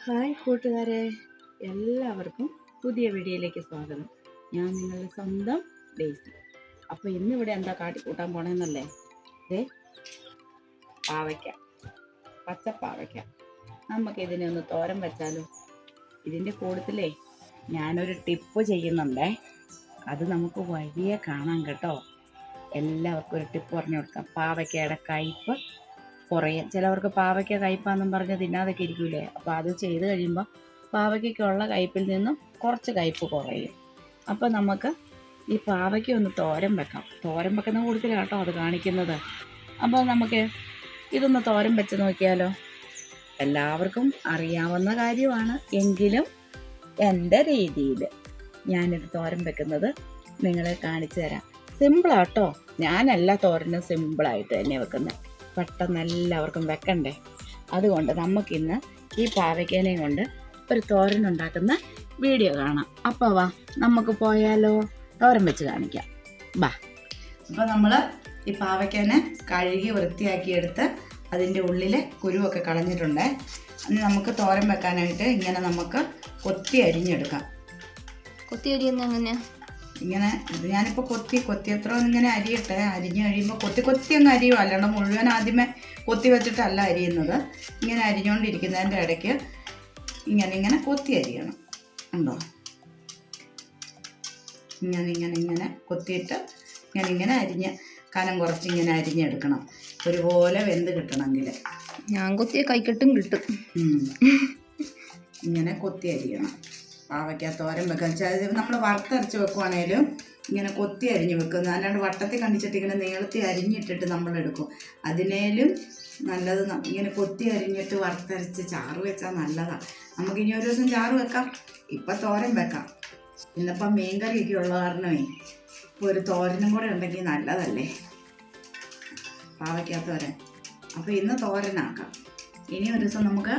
Hi കൂട്ടുകാരെ, എല്ലാവർക്കും പുതിയ വീഡിയോയിലേക്ക് സ്വാഗതം. ഞാൻ നിങ്ങളുടെ സ്വന്തം ഡേയ്സി. അപ്പോൾ ഇന്നിവിടെ എന്താ കാട്ടിക്കൂട്ടാൻ പോണെന്നല്ലേ? പാവയ്ക്ക, പച്ചപ്പാവയ്ക്ക. നമുക്കിതിനെ ഒന്ന് തോരൻ വെച്ചാലോ? ഇതിൻ്റെ കൂട്ടത്തിലേ ഞാനൊരു ടിപ്പ് ചെയ്യുന്നുണ്ടേ. അത് നമുക്ക് വഴിയെ കാണാം കേട്ടോ. എല്ലാവർക്കും ഒരു ടിപ്പ് പറഞ്ഞു കൊടുക്കാം. പാവയ്ക്കയുടെ കയ്പ്പ് കുറയും. ചിലവർക്ക് പാവയ്ക്ക കയ്പാന്നും പറഞ്ഞ് തിന്നാതൊക്കെ ഇരിക്കൂലേ. അപ്പോൾ അത് ചെയ്ത് കഴിയുമ്പോൾ പാവയ്ക്കുള്ള കയ്പിൽ നിന്നും കുറച്ച് കയ്പ്പ് കുറയും. അപ്പോൾ നമുക്ക് ഈ പാവയ്ക്ക ഒന്ന് തോരൻ വെക്കാം. തോരൻ വെക്കുന്ന കൂടുതലാണ് കേട്ടോ അത് കാണിക്കുന്നത്. അപ്പോൾ നമുക്ക് ഇതൊന്ന് തോരൻ വെച്ച് നോക്കിയാലോ? എല്ലാവർക്കും അറിയാവുന്ന കാര്യമാണ്, എങ്കിലും എൻ്റെ രീതിയിൽ ഞാനിത് തോരൻ വെക്കുന്നത് നിങ്ങളെ കാണിച്ചു തരാം. സിമ്പിളാട്ടോ. ഞാനെല്ലാ തോരനും സിമ്പിളായിട്ട് തന്നെ വെക്കുന്നത്. പെട്ടെന്ന് എല്ലാവർക്കും വെക്കണ്ടേ. അതുകൊണ്ട് നമുക്കിന്ന് ഈ പാവയ്ക്കേനയും കൊണ്ട് ഒരു തോരൻ ഉണ്ടാക്കുന്ന വീഡിയോ കാണാം. അപ്പോൾ വാ നമുക്ക് പോയാലോ? തോരൻ വെച്ച് കാണിക്കാം, വാ. അപ്പോൾ നമ്മൾ ഈ പാവയ്ക്കേനെ കഴുകി വൃത്തിയാക്കിയെടുത്ത് അതിൻ്റെ ഉള്ളിലെ കുരുവൊക്കെ കളഞ്ഞിട്ടുണ്ട്. അത് നമുക്ക് തോരൻ വെക്കാനായിട്ട് ഇങ്ങനെ നമുക്ക് കൊത്തി അരിഞ്ഞെടുക്കാം. കൊത്തി അരിയുന്ന എങ്ങനെയാ? ഇങ്ങനെ ഞാനിപ്പോൾ കൊത്തി എത്ര ഇങ്ങനെ അരിയട്ടെ. അരിഞ്ഞ് കഴിയുമ്പോൾ കൊത്തി അങ്ങ് അരിയും, അല്ലാണ്ട് മുഴുവൻ ആദ്യമേ കൊത്തി വെച്ചിട്ടല്ല അരിയുന്നത്. ഇങ്ങനെ അരിഞ്ഞുകൊണ്ടിരിക്കുന്നതിൻ്റെ ഇടയ്ക്ക് ഇങ്ങനെ കൊത്തി അരിയണം. ഉണ്ടോ? ഇങ്ങനെ കൊത്തിയിട്ട് ഇങ്ങനെ അരിഞ്ഞ് കനം കുറച്ച് ഇങ്ങനെ അരിഞ്ഞെടുക്കണം. ഒരുപോലെ വെന്ത് കിട്ടണമെങ്കിൽ. ഞാൻ കൊത്തിയ കൈക്കെട്ടും കിട്ടും. ഇങ്ങനെ കൊത്തി അരിയണം. പാവയ്ക്ക തോരൻ വെക്കാൻ വെച്ചാൽ നമ്മൾ വറുത്തരച്ച് വെക്കുവാണേലും ഇങ്ങനെ കൊത്തി അരിഞ്ഞ് വെക്കുന്നത്. അല്ലാണ്ട് വട്ടത്തിൽ കണ്ടിച്ചിട്ട് ഇങ്ങനെ നീളത്തി അരിഞ്ഞിട്ടിട്ട് നമ്മൾ എടുക്കും. അതിനേലും നല്ലത് ഇങ്ങനെ കൊത്തി അരിഞ്ഞിട്ട് വറുത്തരച്ച് ചാറ് വെച്ചാൽ നല്ലതാണ്. നമുക്കിനി ഒരു ദിവസം ചാറ് വെക്കാം, ഇപ്പം തോരൻ വെക്കാം. ഇന്നിപ്പം മീൻകറിയൊക്കെ ഉള്ള കാരണമേ ഇപ്പോൾ ഒരു തോരനും കൂടെ ഉണ്ടെങ്കിൽ നല്ലതല്ലേ, പാവയ്ക്ക തോരൻ. അപ്പോൾ ഇന്ന് തോരനാക്കാം. ഇനി ഒരു ദിവസം നമുക്ക്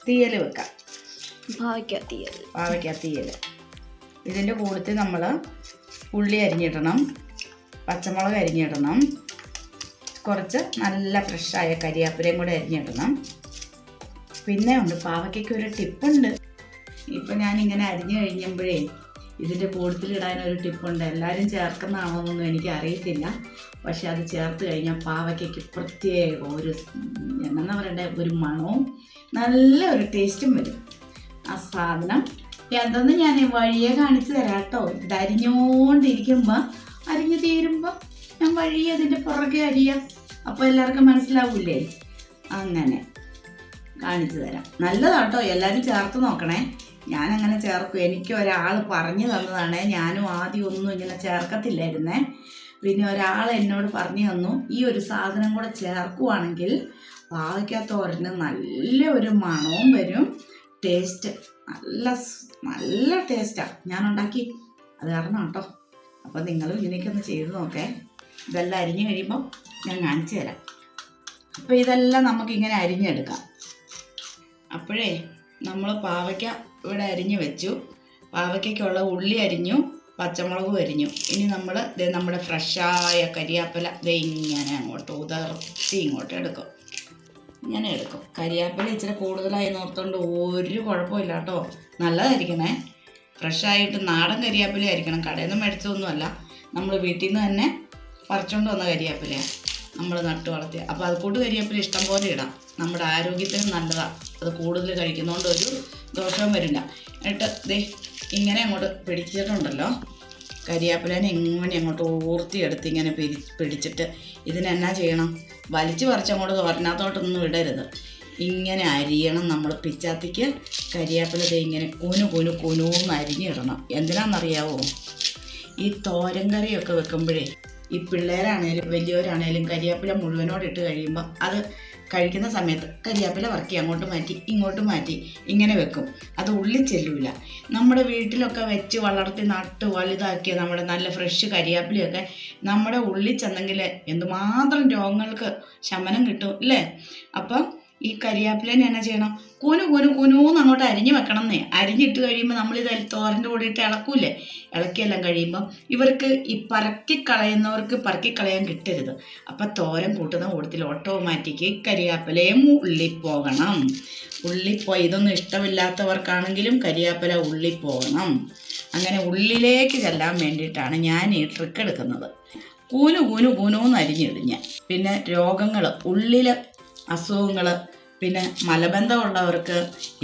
തീയൽ വെക്കാം. പാവയ്ക്ക തീയൽ. ഇതിൻ്റെ കൂട്ടത്തിൽ നമ്മൾ ഉള്ളി അരിഞ്ഞിടണം, പച്ചമുളക് അരിഞ്ഞിടണം, കുറച്ച് നല്ല ഫ്രഷായ കരിയാപ്പിലയും കൂടെ അരിഞ്ഞിടണം. പിന്നെ ഉണ്ട് പാവയ്ക്കൊക്കെ ഒരു ടിപ്പുണ്ട്. ഇപ്പം ഞാനിങ്ങനെ അരിഞ്ഞു കഴിയുമ്പോഴേ ഇതിൻ്റെ കൂട്ടത്തിലിടാനൊരു ടിപ്പുണ്ട്. എല്ലാവരും ചേർക്കുന്നതാണോന്നൊന്നും എനിക്ക് അറിയത്തില്ല. പക്ഷെ അത് ചേർത്ത് കഴിഞ്ഞാൽ പാവയ്ക്കയ്ക്ക് പ്രത്യേക ഒരു എന്താ പറയണ്ടേ, ഒരു മണവും നല്ല ഒരു ടേസ്റ്റും വരും. ആ സാധനം എന്തെന്ന് ഞാൻ വഴിയെ കാണിച്ചു തരാം കേട്ടോ. ഇത് അരിഞ്ഞുകൊണ്ടിരിക്കുമ്പോൾ അരിഞ്ഞു തീരുമ്പോൾ ഞാൻ വഴിയെ അതിൻ്റെ പുറകെ അരിയാം. അപ്പോൾ എല്ലാവർക്കും മനസ്സിലാവൂലേ? അങ്ങനെ കാണിച്ചു തരാം. നല്ലതാട്ടോ, എല്ലാവരും ചേർത്ത് നോക്കണേ. ഞാനങ്ങനെ ചേർക്കും. എനിക്ക് ഒരാൾ പറഞ്ഞു തന്നതാണേ. ഞാനും ആദ്യം ഒന്നും ഇങ്ങനെ ചേർക്കത്തില്ലായിരുന്നേ. പിന്നെ ഒരാൾ എന്നോട് പറഞ്ഞു തന്നു, ഈ ഒരു സാധനം കൂടെ ചേർക്കുവാണെങ്കിൽ പാവയ്ക്ക തോരന് നല്ല ഒരു മണവും വരും, ടേസ്റ്റ് നല്ല ടേസ്റ്റാണ്. ഞാൻ ഉണ്ടാക്കി അത് കാരണം കേട്ടോ. അപ്പോൾ നിങ്ങളും ഇങ്ങനെയൊക്കെ ഒന്ന് ചെയ്ത് നോക്കേ. ഇതെല്ലാം അരിഞ്ഞ് കഴിയുമ്പോൾ ഞാൻ കാണിച്ചു തരാം. അപ്പോൾ ഇതെല്ലാം നമുക്കിങ്ങനെ അരിഞ്ഞെടുക്കാം. അപ്പോഴേ നമ്മൾ പാവയ്ക്ക ഇവിടെ അരിഞ്ഞ് വെച്ചു. പാവയ്ക്കുള്ള ഉള്ളി അരിഞ്ഞു, പച്ചമുളകും അരിഞ്ഞു. ഇനി നമ്മൾ നമ്മുടെ ഫ്രഷായ കരിയാപ്പില ഇങ്ങനെ അങ്ങോട്ട് ഉതിർത്തി ഇങ്ങോട്ട് എടുക്കും. ഇങ്ങനെ എടുക്കും. കരിയാപ്പില ഇച്ചിരി കൂടുതലായി നോർത്തുകൊണ്ട് ഒരു കുഴപ്പമില്ല കേട്ടോ. നല്ലതായിരിക്കണേ. ഫ്രഷായിട്ട് നാടൻ കരിയാപ്പില ആയിരിക്കണം. കടയിൽ നിന്ന് മേടിച്ചതൊന്നുമല്ല, നമ്മൾ വീട്ടിൽ നിന്ന് തന്നെ പറിച്ചുകൊണ്ട് വന്ന കരിയാപ്പിലയാണ് നമ്മൾ നട്ട് വളർത്തിയ. അപ്പോൾ അത് കൂട്ട് കരിയാപ്പില ഇഷ്ടം പോലെ ഇടാം. നമ്മുടെ ആരോഗ്യത്തിന് നല്ലതാണ്. അത് കൂടുതൽ കഴിക്കുന്നതുകൊണ്ട് ഒരു ദോഷവും വരില്ല. എന്നിട്ട് ഇങ്ങനെ അങ്ങോട്ട് പിടിച്ചിട്ടുണ്ടല്ലോ, കരിയാപ്പിലേനെ ഇങ്ങനെ അങ്ങോട്ട് ഊർത്തിയെടുത്ത് ഇങ്ങനെ പിടിച്ചിട്ട് ഇതിനെന്നാ ചെയ്യണം? വലിച്ചു പറിച്ചങ്ങോട്ട് തോരനകത്തോട്ടൊന്നും ഇടരുത്. ഇങ്ങനെ അരിയണം. നമ്മൾ പിച്ചാത്തിക്ക് കരിയാപ്പില ഇങ്ങനെ കുനൂന്ന് അരിഞ്ഞിടണം. എന്തിനാണെന്നറിയാവോ? ഈ തോരൻ കറിയൊക്കെ വെക്കുമ്പോഴേ ഈ പിള്ളേരാണേലും വലിയവരാണേലും കരിയാപ്പില മുഴുവനോട് ഇട്ട് കഴിയുമ്പോൾ അത് കഴിക്കുന്ന സമയത്ത് കരിയാപ്പില വറക്കി അങ്ങോട്ട് മാറ്റി ഇങ്ങോട്ട് മാറ്റി ഇങ്ങനെ വെക്കും. അത് ഉള്ളിൽ ചെല്ലൂല. നമ്മുടെ വീട്ടിലൊക്കെ വെച്ച് വളർത്തി നട്ട് വലുതാക്കിയ നമ്മുടെ നല്ല ഫ്രഷ് കരിയാപ്പിലയൊക്കെ നമ്മുടെ ഉള്ളിൽ ചെന്നെങ്കിൽ എന്തുമാത്രം രോഗങ്ങൾക്ക് ശമനം കിട്ടും അല്ലേ? അപ്പം ഈ കരിയാപ്പിലേനെ എന്നാ ചെയ്യണം, കുനൂന്ന് അങ്ങോട്ട് അരിഞ്ഞ് വെക്കണം എന്നേ. അരിഞ്ഞിട്ട് കഴിയുമ്പോൾ നമ്മളിത് തോരൻ്റെ കൂടെ ഇട്ട് ഇളക്കൂലേ, ഇളക്കിയെല്ലാം കഴിയുമ്പം ഇവർക്ക് ഈ പറക്കിക്കളയുന്നവർക്ക് പറക്കിക്കളയാൻ കിട്ടരുത്. അപ്പം തോരൻ കൂട്ടുന്ന കൂട്ടത്തിൽ ഓട്ടോമാറ്റിക്ക് കരിയാപ്പിലയും ഉള്ളിപ്പോകണം. ഇതൊന്നും ഇഷ്ടമില്ലാത്തവർക്കാണെങ്കിലും കരിയാപ്പില ഉള്ളിപ്പോകണം. അങ്ങനെ ഉള്ളിലേക്ക് ചെല്ലാൻ വേണ്ടിയിട്ടാണ് ഞാൻ ഈ ട്രിക്ക് എടുക്കുന്നത്. കൂനൂന്ന് അരിഞ്ഞിടും ഞാൻ. പിന്നെ രോഗങ്ങൾ, ഉള്ളിൽ അസുഖങ്ങൾ, പിന്നെ മലബന്ധമുള്ളവർക്ക്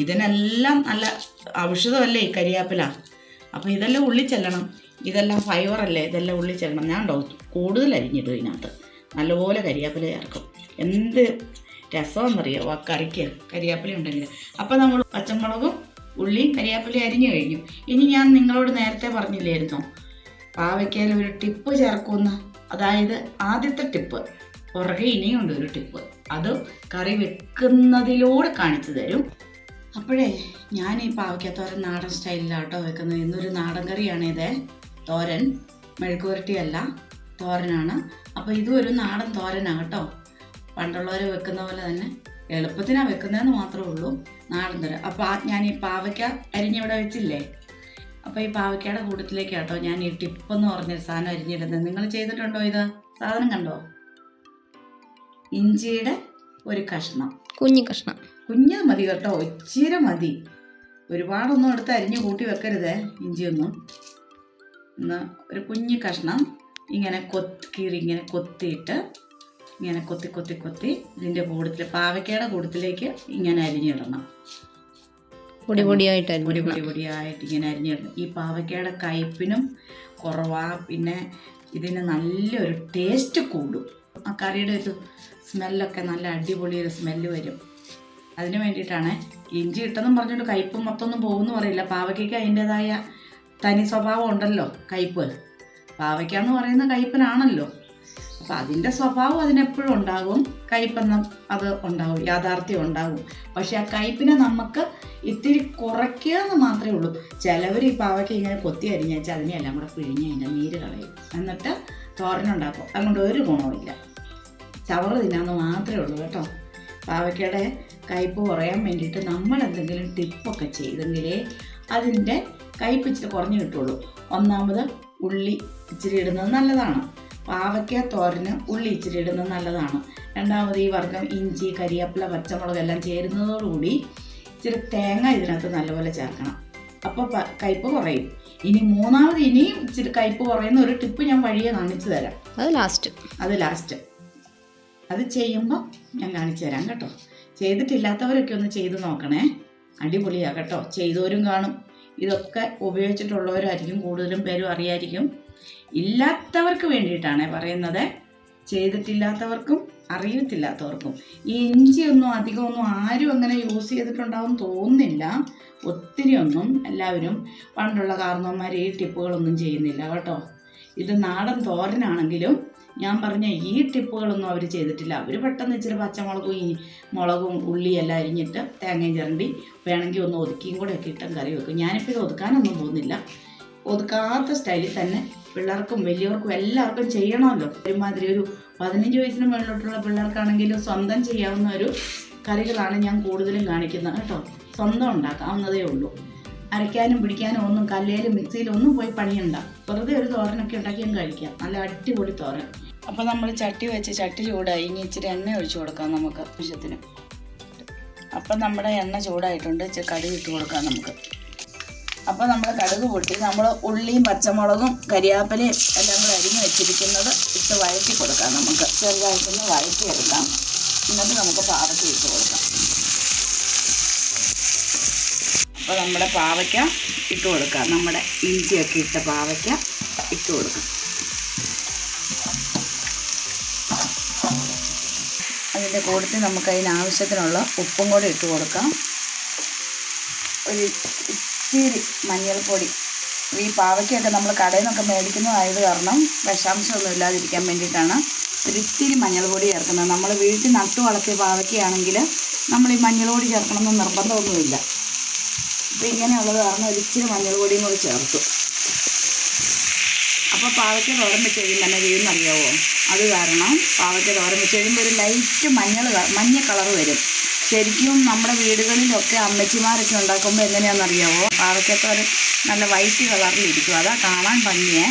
ഇതിനെല്ലാം നല്ല ഔഷധമല്ലേ ഈ കരിയാപ്പില. അപ്പോൾ ഇതെല്ലാം ഉള്ളിൽ ചെല്ലണം. ഇതെല്ലാം ഫൈബറല്ലേ, ഇതെല്ലാം ഉള്ളിൽ ചെല്ലണം. ഞാൻ കൂടുതൽ അരിഞ്ഞിടും ഇതിനകത്ത്. നല്ലപോലെ കരിയാപ്പില ചേർക്കും. എന്ത് രസമെന്നറിയോ ആ കറിക്ക് കരിയാപ്പില ഉണ്ടെങ്കിൽ. അപ്പോൾ നമ്മൾ പച്ചമുളകും ഉള്ളിയും കരിയാപ്പില അരിഞ്ഞു കഴിഞ്ഞു. ഇനി ഞാൻ നിങ്ങളോട് നേരത്തെ പറഞ്ഞില്ലായിരുന്നോ പാവയ്ക്കയിൽ ഒരു ടിപ്പ് ചേർക്കുമെന്ന്. അതായത് ആദ്യത്തെ ടിപ്പ്, പുറകെ ഇനിയുണ്ട് ഒരു ടിപ്പ്. അത് കറി വെക്കുന്നതിലൂടെ കാണിച്ചു തരും. അപ്പോഴേ ഞാൻ ഈ പാവയ്ക്കത്തോരൻ നാടൻ സ്റ്റൈലിലാട്ടോ വെക്കുന്നത്. ഇന്നൊരു നാടൻ കറിയാണിത്. തോരൻ, മെഴുക്ക് പുരട്ടിയല്ല, തോരനാണ്. അപ്പോൾ ഇതും ഒരു നാടൻ തോരനാണ് കേട്ടോ. പണ്ടുള്ളവർ വെക്കുന്ന പോലെ തന്നെ എളുപ്പത്തിനാണ് വെക്കുന്നതെന്ന് മാത്രമേ ഉള്ളൂ, നാടൻ തോരൻ. അപ്പോൾ ഞാൻ ഈ പാവയ്ക്ക അരിഞ്ഞിവിടെ വെച്ചില്ലേ, അപ്പോൾ ഈ പാവയ്ക്കയുടെ കൂട്ടത്തിലേക്ക് കേട്ടോ ഞാൻ ഈ ടിപ്പെന്ന് പറഞ്ഞൊരു സാധനം അരിഞ്ഞിടുന്നത്. നിങ്ങൾ ചെയ്തിട്ടുണ്ടോ? ഇത് സാധനം കണ്ടോ? ഇഞ്ചിയുടെ ഒരു കഷ്ണം, കുഞ്ഞത് മതി കേട്ടോ, ഇച്ചിരി മതി. ഒരുപാടൊന്നും എടുത്ത് അരിഞ്ഞ് കൂട്ടി വെക്കരുതേ ഇഞ്ചിയൊന്നും. ഒന്ന് ഒരു കുഞ്ഞു കഷ്ണം ഇങ്ങനെ ഇങ്ങനെ കൊത്തിയിട്ട് ഇങ്ങനെ കൊത്തി ഇതിൻ്റെ കൂട്ടത്തിൽ, പാവയ്ക്കയുടെ കൂട്ടത്തിലേക്ക് ഇങ്ങനെ അരിഞ്ഞിടണം. പൊടിയായിട്ട് ഇങ്ങനെ അരിഞ്ഞിടണം. ഈ പാവയ്ക്കയുടെ കയ്പിനും കുറവാ, പിന്നെ ഇതിന് നല്ലൊരു ടേസ്റ്റ് കൂടും. ആ കറിയുടെ ഒരു സ്മെല്ലൊക്കെ നല്ല അടിപൊളി ഒരു സ്മെല്ല് വരും. അതിന് വേണ്ടിയിട്ടാണ്. ഇഞ്ചി ഇട്ടെന്നും പറഞ്ഞിട്ട് കയ്പ് മൊത്തമൊന്നും പോകുമെന്ന് പറയില്ല. പാവയ്ക്കയ്ക്ക് അതിൻ്റെതായ തനി സ്വഭാവം ഉണ്ടല്ലോ, കയ്പ്. പാവയ്ക്ക എന്ന് പറയുന്ന കയ്പനാണല്ലോ. അപ്പം അതിൻ്റെ സ്വഭാവം അതിനെപ്പോഴും ഉണ്ടാകും. കയ്പെന്നും അത് ഉണ്ടാകും, യാഥാർത്ഥ്യം ഉണ്ടാകും. പക്ഷെ ആ കയ്പിനെ നമുക്ക് ഇത്തിരി കുറയ്ക്കുക എന്ന് മാത്രമേ ഉള്ളൂ. ചിലവർ ഈ പാവയ്ക്ക ഇങ്ങനെ കൊത്തി അരിഞ്ഞാൽ അതിനെല്ലാം കൂടെ പിഴിഞ്ഞ് അതിൻ്റെ നീര് കളയും, എന്നിട്ട് തോരനുണ്ടാക്കും. അതുകൊണ്ട് ഒരു ഗുണവുമില്ല, ചവറ് തിന്നാന്ന് മാത്രമേ ഉള്ളൂ കേട്ടോ. പാവയ്ക്കയുടെ കയ്പ് കുറയാൻ വേണ്ടിയിട്ട് നമ്മൾ എന്തെങ്കിലും ടിപ്പൊക്കെ ചെയ്തെങ്കിലേ അതിൻ്റെ കയ്പ് ഇച്ചിരി കുറഞ്ഞു കിട്ടുള്ളൂ. ഒന്നാമത് ഉള്ളി ഇച്ചിരി ഇടുന്നത് നല്ലതാണ്. പാവയ്ക്ക തോരന് ഉള്ളി ഇച്ചിരി ഇടുന്നത് നല്ലതാണ്. രണ്ടാമത് ഈ വർഗ്ഗം ഇഞ്ചി, കരിയാപ്പില, പച്ചമുളക് എല്ലാം ചേരുന്നതോടുകൂടി ഇച്ചിരി തേങ്ങ ഇതിനകത്ത് നല്ലപോലെ ചേർക്കണം. അപ്പോൾ കയ്പ് കുറയും. ഇനി മൂന്നാമത് ഇനിയും ഇച്ചിരി കയ്പ് കുറയുന്ന ഒരു ടിപ്പ് ഞാൻ വഴിയെ കാണിച്ചു തരാം. അത് ലാസ്റ്റ് അത് ചെയ്യുമ്പോൾ ഞാൻ കാണിച്ചു തരാം കേട്ടോ. ചെയ്തിട്ടില്ലാത്തവരൊക്കെ ഒന്ന് ചെയ്ത് നോക്കണേ, അടിപൊളിയാണ് കേട്ടോ. ചെയ്തവരും കാണും, ഇതൊക്കെ ഉപയോഗിച്ചിട്ടുള്ളവരായിരിക്കും കൂടുതലും പേരും അറിയായിരിക്കും. ഇല്ലാത്തവർക്ക് വേണ്ടിയിട്ടാണ് പറയുന്നത്, ചെയ്തിട്ടില്ലാത്തവർക്കും അറിയത്തില്ലാത്തവർക്കും. ഈ ഇഞ്ചിയൊന്നും അധികമൊന്നും ആരും അങ്ങനെ യൂസ് ചെയ്തിട്ടുണ്ടാവും തോന്നുന്നില്ല, ഒത്തിരി ഒന്നും. എല്ലാവരും പണ്ടുള്ള കാരണവന്മാർ ഈ ടിപ്പുകളൊന്നും ചെയ്യുന്നില്ല കേട്ടോ. ഇത് നാടൻ തോരനാണെങ്കിലും ഞാൻ പറഞ്ഞ ഈ ടിപ്പുകളൊന്നും അവർ ചെയ്തിട്ടില്ല. അവർ പെട്ടെന്ന് ഇച്ചിരി മുളകും ഉള്ളിയെല്ലാം അരിഞ്ഞിട്ട് തേങ്ങയും ചിരണ്ടി വേണമെങ്കിൽ ഒന്ന് ഒതുക്കിയും കൂടെ ഒക്കെ ഇട്ടും കറി വെക്കും. ഞാനിപ്പോൾ ഇത് ഒതുക്കാനൊന്നും പോകുന്നില്ല. ഒതുക്കാത്ത സ്റ്റൈലിൽ തന്നെ പിള്ളേർക്കും വലിയവർക്കും എല്ലാവർക്കും ചെയ്യണമല്ലോ. ഒരുമാതിരി ഒരു 15 വയസ്സിന് മുകളിലോട്ടുള്ള പിള്ളേർക്കാണെങ്കിലും സ്വന്തം ചെയ്യാവുന്ന ഒരു കറികളാണ് ഞാൻ കൂടുതലും കാണിക്കുന്നത് കേട്ടോ. സ്വന്തം ഉണ്ടാക്കാവുന്നതേ ഉള്ളൂ. അരയ്ക്കാനും പിടിക്കാനും ഒന്നും കല്ലേലും മിക്സിയിലും ഒന്നും പോയി പണിയുണ്ട. വെറുതെ ഒരു തോരനൊക്കെ ഉണ്ടാക്കിയും കഴിക്കാം, നല്ല അടിപൊളി തോരൻ. അപ്പോൾ നമ്മൾ ചട്ടി വെച്ച് ചട്ടി ചൂടായി. ഇനി ഇച്ചിരി എണ്ണ ഒഴിച്ചു കൊടുക്കാം നമുക്ക് ആവശ്യത്തിന്. അപ്പം നമ്മുടെ എണ്ണ ചൂടായിട്ടുണ്ട്. ഇച്ചിരി കടുക് ഇട്ട് കൊടുക്കാം നമുക്ക്. അപ്പോൾ നമ്മൾ കടുക് പൊട്ടി നമ്മൾ ഉള്ളിയും പച്ചമുളകും കരിയാപ്പിലയും എല്ലാം കൂടെ അരിഞ്ഞ് വെച്ചിരിക്കുന്നത് ഇട്ട് വഴറ്റി കൊടുക്കാം. നമുക്ക് ചെറുതായിട്ടൊന്ന് വഴറ്റിയെടുക്കാം. എന്നിട്ട് നമുക്ക് പാവയ്ക്ക ഇട്ട് കൊടുക്കാം. അപ്പോൾ നമ്മുടെ പാവയ്ക്ക ഇട്ട് കൊടുക്കാം. നമ്മുടെ ഇഞ്ചിയൊക്കെ ഇട്ട പാവയ്ക്ക ഇട്ട് കൊടുക്കാം. അതിൻ്റെ കൂട്ടത്തിൽ നമുക്ക് അതിനാവശ്യത്തിനുള്ള ഉപ്പും കൂടെ ഇട്ട് കൊടുക്കാം. ഒരു ഇച്ചിരി മഞ്ഞൾപ്പൊടി. ഈ പാവയ്ക്കൊക്കെ നമ്മൾ കടയിൽ നിന്നൊക്കെ മേടിക്കുന്നതായത് കാരണം വിഷാംശമൊന്നും ഇല്ലാതിരിക്കാൻ വേണ്ടിയിട്ടാണ് ഒരിത്തിരി മഞ്ഞൾപ്പൊടി ചേർക്കുന്നത്. നമ്മൾ വീട്ടിൽ നട്ടു വളർത്തിയ പാവയ്ക്കയാണെങ്കിൽ നമ്മൾ ഈ മഞ്ഞൾപ്പൊടി ചേർക്കണമെന്ന് നിർബന്ധമൊന്നുമില്ല. അപ്പോൾ ഇങ്ങനെയുള്ളത് കാരണം ഒരിച്ചിരി മഞ്ഞൾപ്പൊടിയും കൂടി ചേർത്തു. അപ്പോൾ പാവയ്ക്ക തോരൻ വെച്ച് കഴിയുമ്പോൾ തന്നെ ചെയ്യുന്നറിയാവോ? അത് കാരണം പാവയ്ക്ക തോരൻ വെച്ച് കഴിയുമ്പോൾ ഒരു ലൈറ്റ് മഞ്ഞ കളർ വരും. ശരിക്കും നമ്മുടെ വീടുകളിലൊക്കെ അമ്മച്ചിമാരൊക്കെ ഉണ്ടാക്കുമ്പോൾ എങ്ങനെയാണെന്നറിയാമോ, പാവയ്ക്കത്തോരൻ നല്ല വൈറ്റ് കളറിലിരിക്കും. അതാ കാണാൻ ഭംഗിയേ.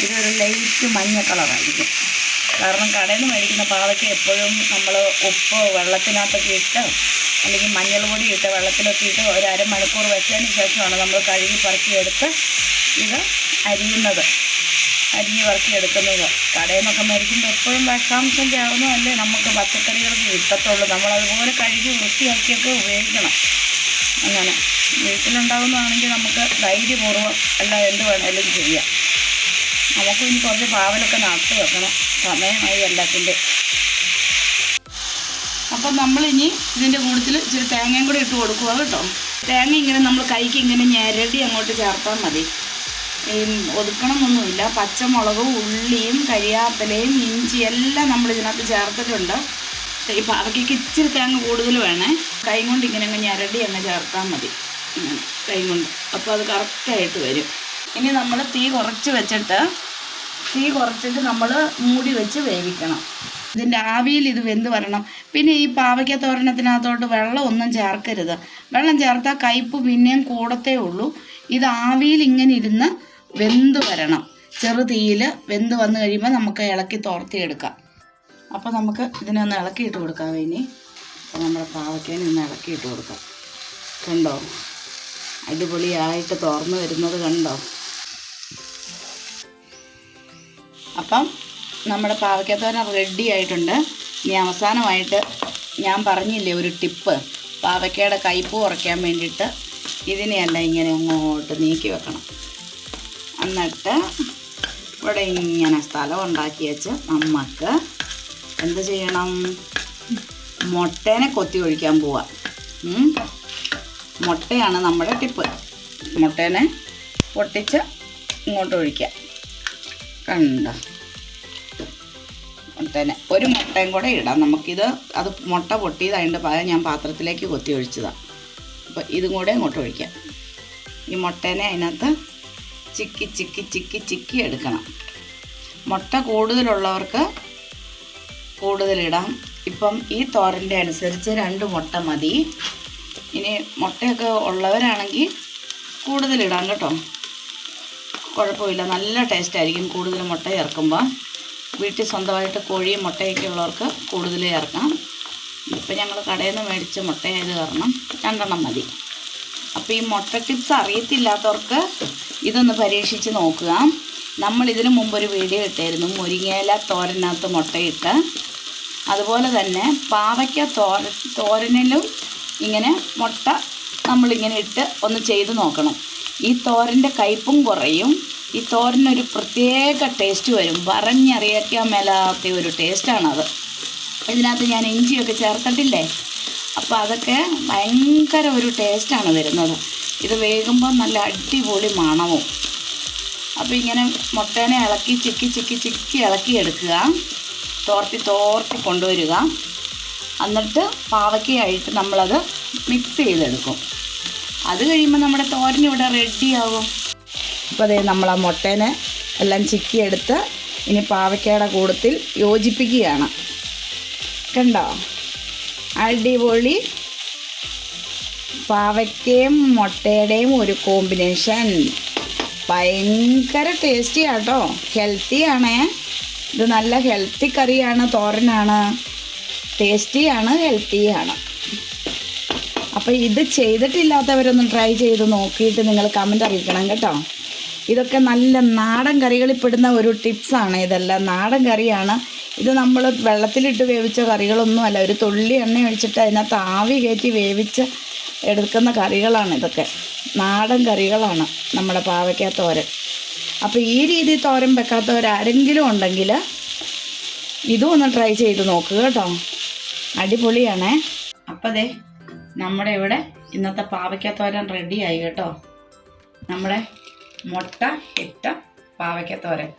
ഇതൊരു ലൈറ്റ് മഞ്ഞ കളറായിരിക്കും. കാരണം കടയിൽ നിന്ന് മേടിക്കുന്ന പാവയ്ക്ക എപ്പോഴും നമ്മൾ ഉപ്പ് വെള്ളത്തിനകത്തൊക്കെ ഇട്ട് അല്ലെങ്കിൽ മഞ്ഞൾ പൊടി ഇട്ട് വെള്ളത്തിലൊക്കെ ഇട്ട് ഒരു അരമണിക്കൂർ വെച്ചതിന് ശേഷമാണ് നമ്മൾ കഴുകി പറക്കിയെടുത്ത് ഇത് അരിഞ്ഞ് പറക്കിയെടുക്കുന്നത്. കടയിൽ നിന്നൊക്കെ മേടിക്കുമ്പോൾ എപ്പോഴും വിഷാംശം ചേർന്നതല്ലേ നമുക്ക് പച്ചക്കറികൾക്ക് കിട്ടത്തുള്ളൂ. നമ്മളതുപോലെ കഴുകി വൃത്തിയാക്കിയൊക്കെ ഉപയോഗിക്കണം. അങ്ങനെ വീട്ടിലുണ്ടാകുന്നതാണെങ്കിൽ നമുക്ക് ധൈര്യപൂർവ്വം എല്ലാം എന്ത് വേണേലും ചെയ്യാം. നമുക്ക് ഇനി കുറച്ച് പാവലൊക്കെ നട്ട് വെക്കണം, സമയമായി എല്ലാത്തിൻ്റെ. അപ്പം നമ്മളിനി ഇതിൻ്റെ കൂട്ടത്തിൽ ഇച്ചിരി തേങ്ങയും കൂടി ഇട്ട് കൊടുക്കുക കേട്ടോ. തേങ്ങ ഇങ്ങനെ നമ്മൾ കൈക്ക് ഇങ്ങനെ ഞെരടി അങ്ങോട്ട് ചേർത്താൽ മതി. ഒതുക്കണമെന്നൊന്നുമില്ല. പച്ചമുളകും ഉള്ളിയും കരിയാപ്പിലയും ഇഞ്ചി എല്ലാം നമ്മൾ ഇതിനകത്ത് ചേർത്തിട്ടുണ്ട്. ഈ പാവയ്ക്ക് ഇച്ചിരി തേങ്ങ കൂടുതൽ വേണേ. കൈ കൊണ്ട് ഇങ്ങനെ അങ്ങ് ഞെരടി അങ്ങ് ചേർത്താൽ മതി, ഇങ്ങനെ കൈ കൊണ്ട്. അപ്പോൾ അത് കറക്റ്റായിട്ട് വരും. ഇനി നമ്മൾ തീ കുറച്ചിട്ട് നമ്മൾ മൂടി വെച്ച് വേവിക്കണം. ഇതിൻ്റെ ആവിയിൽ ഇത് വെന്ത് വരണം. പിന്നെ ഈ പാവയ്ക്ക തോരനത്തിനകത്തോട്ട് വെള്ളം ഒന്നും ചേർക്കരുത്. വെള്ളം ചേർത്താൽ കയ്പ്പ് പിന്നെയും കൂടത്തേ ഉള്ളൂ. ഇത് ആവിയിൽ ഇങ്ങനെ ഇരുന്ന് വെന്ത് വരണം. ചെറു തീയിൽ വെന്ത് വന്നു കഴിയുമ്പോൾ നമുക്ക് ഇളക്കി തോർത്തിയെടുക്കാം. അപ്പോൾ നമുക്ക് ഇതിനൊന്ന് ഇളക്കിയിട്ട് കൊടുക്കാം. ഇനി അപ്പോൾ നമ്മുടെ പാവയ്ക്കേനെ ഒന്ന് ഇളക്കിയിട്ട് കൊടുക്കാം. കണ്ടോ, അടിപൊളിയായിട്ട് തോർന്ന് വരുന്നത് കണ്ടോ. അപ്പം നമ്മുടെ പാവയ്ക്കത്തോരൻ റെഡി ആയിട്ടുണ്ട്. ഇനി അവസാനമായിട്ട് ഞാൻ പറഞ്ഞില്ലേ ഒരു ടിപ്പ്, പാവയ്ക്കയുടെ കയ്പ്പ് കുറയ്ക്കാൻ വേണ്ടിയിട്ട് ഇതിനെയല്ല ഇങ്ങനെ അങ്ങോട്ട് നീക്കി വെക്കണം. എന്നിട്ട് ഇവിടെ ഇങ്ങനെ സ്ഥലം ഉണ്ടാക്കി വെച്ച് നമുക്ക് എന്ത് ചെയ്യണം, മുട്ടേനെ കൊത്തി ഒഴിക്കാൻ പോവാം. മുട്ടയാണ് നമ്മുടെ ടിപ്പ്. മുട്ടേനെ പൊട്ടിച്ച് ഇങ്ങോട്ട് ഒഴിക്കാം. കണ്ടോ, മുട്ടേനെ ഒരു മുട്ടയും കൂടെ ഇടാം നമുക്കിത്. അത് മുട്ട പൊട്ടിയതായതുകൊണ്ട് പകരം ഞാൻ പാത്രത്തിലേക്ക് കൊത്തി ഒഴിച്ചതാണ്. അപ്പോൾ ഇതും കൂടെ ഇങ്ങോട്ട് ഒഴിക്കാം. ഈ മുട്ടേനെ അതിനകത്ത് ചിക്കി എടുക്കണം. മുട്ട കൂടുതലുള്ളവർക്ക് കൂടുതലിടാം. ഇപ്പം ഈ തോരൻ്റെ അനുസരിച്ച് 2 മുട്ട മതി. ഇനി മുട്ടയൊക്കെ ഉള്ളവരാണെങ്കിൽ കൂടുതലിടാം കേട്ടോ, കുഴപ്പമില്ല. നല്ല ടേസ്റ്റായിരിക്കും കൂടുതൽ മുട്ട ചേർക്കുമ്പോൾ. വീട്ടിൽ സ്വന്തമായിട്ട് കോഴിയും മുട്ടയൊക്കെ ഉള്ളവർക്ക് കൂടുതൽ ചേർക്കാം. ഇപ്പം ഞങ്ങൾ കടയിൽ നിന്ന് മേടിച്ച മുട്ടയായത് കാരണം 2 മതി. അപ്പോൾ ഈ മുട്ട ടിപ്സ് അറിയത്തില്ലാത്തവർക്ക് ഇതൊന്ന് പരീക്ഷിച്ച് നോക്കുക. നമ്മൾ ഇതിനു മുമ്പൊരു വീഡിയോ ഇട്ടായിരുന്നു മുരിങ്ങയില തോരനകത്ത് മുട്ടയിട്ട്. അതുപോലെ തന്നെ പാവയ്ക്ക തോരനിലും ഇങ്ങനെ മുട്ട നമ്മളിങ്ങനെ ഇട്ട് ഒന്ന് ചെയ്ത് നോക്കണം. ഈ തോരൻ്റെ കയ്പും കുറയും. ഈ തോരനൊരു പ്രത്യേക ടേസ്റ്റ് വരും. പറഞ്ഞറിയിക്കാൻ മേലാത്ത ഒരു ടേസ്റ്റാണത്. ഇതിനകത്ത് ഞാൻ ഇഞ്ചിയൊക്കെ ചേർത്തിട്ടില്ലേ, അപ്പോൾ അതൊക്കെ ഭയങ്കര ഒരു ടേസ്റ്റാണ് വരുന്നത്. ഇത് വേകുമ്പോൾ നല്ല അടിപൊളി മണവും. അപ്പോൾ ഇങ്ങനെ മുട്ടേനെ ഇളക്കി ചിക്കി ഇളക്കിയെടുക്കുക. തോർത്തി കൊണ്ടുവരിക. എന്നിട്ട് പാവയ്ക്കയായിട്ട് നമ്മളത് മിക്സ് ചെയ്തെടുക്കും. അത് കഴിയുമ്പോൾ നമ്മുടെ തോരൻ ഇവിടെ റെഡിയാകും. അപ്പോൾ അതേ നമ്മൾ ആ മുട്ടേനെ എല്ലാം ചിക്കിയെടുത്ത് ഇനി പാവയ്ക്കയുടെ കൂടത്തിൽ യോജിപ്പിക്കുകയാണ്. കണ്ടോ, അടിപൊളി പാവയ്ക്കയും മുട്ടയുടെയും ഒരു കോമ്പിനേഷൻ. ഭയങ്കര ടേസ്റ്റിയാട്ടോ, ഹെൽത്തിയാണേ. ഇത് നല്ല ഹെൽത്തി കറിയാണ്, തോരനാണ്, ടേസ്റ്റിയാണ്, ഹെൽത്തിയാണ്. അപ്പോൾ ഇത് ചെയ്തിട്ടില്ലാത്തവരൊന്ന് ട്രൈ ചെയ്ത് നോക്കിയിട്ട് നിങ്ങൾ കമൻ്റ് അറിയിക്കണം കേട്ടോ. ഇതൊക്കെ നല്ല നാടൻ കറികളിൽ പെടുന്ന ഒരു ടിപ്സാണ്. ഇതെല്ലാം നാടൻ കറിയാണ്. ഇത് നമ്മൾ വെള്ളത്തിലിട്ട് വേവിച്ച കറികളൊന്നുമല്ല. ഒരു തുള്ളി എണ്ണ ഒഴിച്ചിട്ട് അതിനകത്ത് ആവി കയറ്റി വേവിച്ച് എടുക്കുന്ന കറികളാണ് ഇതൊക്കെ. നാടൻ കറികളാണ് നമ്മുടെ പാവയ്ക്ക തോരൻ. അപ്പോൾ ഈ രീതി തോരൻ വെക്കാത്തവരാരെങ്കിലും ഉണ്ടെങ്കിൽ ഇതും ഒന്ന് ട്രൈ ചെയ്ത് നോക്കുക കേട്ടോ, അടിപൊളിയാണേ. അപ്പോൾ ദേ നമ്മുടെ ഇവിടെ ഇന്നത്തെ പാവയ്ക്ക തോരൻ റെഡിയായി കേട്ടോ. നമ്മുടെ മുട്ട ഇട്ട പാവയ്ക്ക തോരൻ.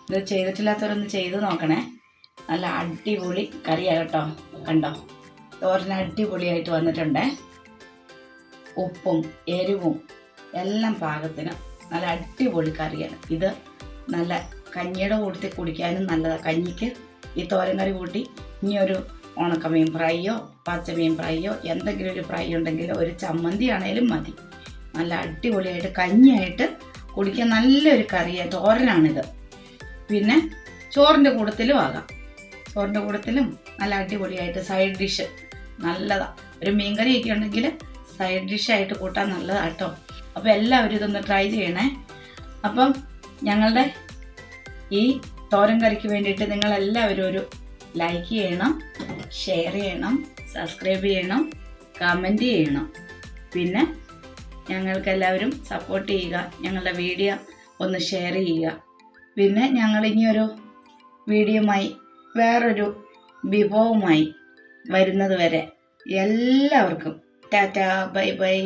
ഇത് ചെയ്തിട്ടില്ലാത്തവരൊന്ന് ചെയ്ത് നോക്കണേ. നല്ല അടിപൊളി കറിയാണ് കേട്ടോ. കണ്ടോ, തോരൻ അടിപൊളിയായിട്ട് വന്നിട്ടുണ്ട്. ഉപ്പും എരിവും എല്ലാം പാകത്തിന് നല്ല അടിപൊളി കറിയാണ് ഇത്. നല്ല കഞ്ഞിയുടെ കൂട്ടത്തിൽ കുടിക്കാനും നല്ലതാണ്. കഞ്ഞിക്ക് ഈ തോരൻ കറി കൂട്ടി ഇനിയൊരു ഉണക്കമീൻ ഫ്രൈയോ പച്ചമീൻ ഫ്രൈയോ എന്തെങ്കിലും ഒരു ഫ്രൈ ഉണ്ടെങ്കിൽ ഒരു ചമ്മന്തി ആണേലും മതി. നല്ല അടിപൊളിയായിട്ട് കഞ്ഞിയായിട്ട് കുടിക്കാൻ നല്ലൊരു കറിയാണ്, തോരനാണിത്. പിന്നെ ചോറിൻ്റെ കൂട്ടത്തിലും ആകാം. ചോറിൻ്റെ കൂട്ടത്തിലും നല്ല അടിപൊളിയായിട്ട് സൈഡ് ഡിഷ് നല്ലതാണ്. ഒരു മീൻകറിയൊക്കെ ഉണ്ടെങ്കിൽ സൈഡ് ഡിഷായിട്ട് കൂട്ടാൻ നല്ലതാണ് കേട്ടോ. അപ്പോൾ എല്ലാവരും ഇതൊന്ന് ട്രൈ ചെയ്യണേ. അപ്പം ഞങ്ങളുടെ ഈ തോരൻ കറിക്ക് വേണ്ടിയിട്ട് നിങ്ങളെല്ലാവരും ഒരു ലൈക്ക് ചെയ്യണം, ഷെയർ ചെയ്യണം, സബ്സ്ക്രൈബ് ചെയ്യണം, കമൻറ്റ് ചെയ്യണം. പിന്നെ ഞങ്ങൾക്കെല്ലാവരും സപ്പോർട്ട് ചെയ്യുക. ഞങ്ങളുടെ വീഡിയോ ഒന്ന് ഷെയർ ചെയ്യുക. പിന്നെ ഞങ്ങൾ ഇനിയൊരു വീഡിയോയുമായി വേറൊരു വിഭവമായി വരുന്നത് വരെ എല്ലാവർക്കും ടാറ്റാ, ബൈ ബൈ.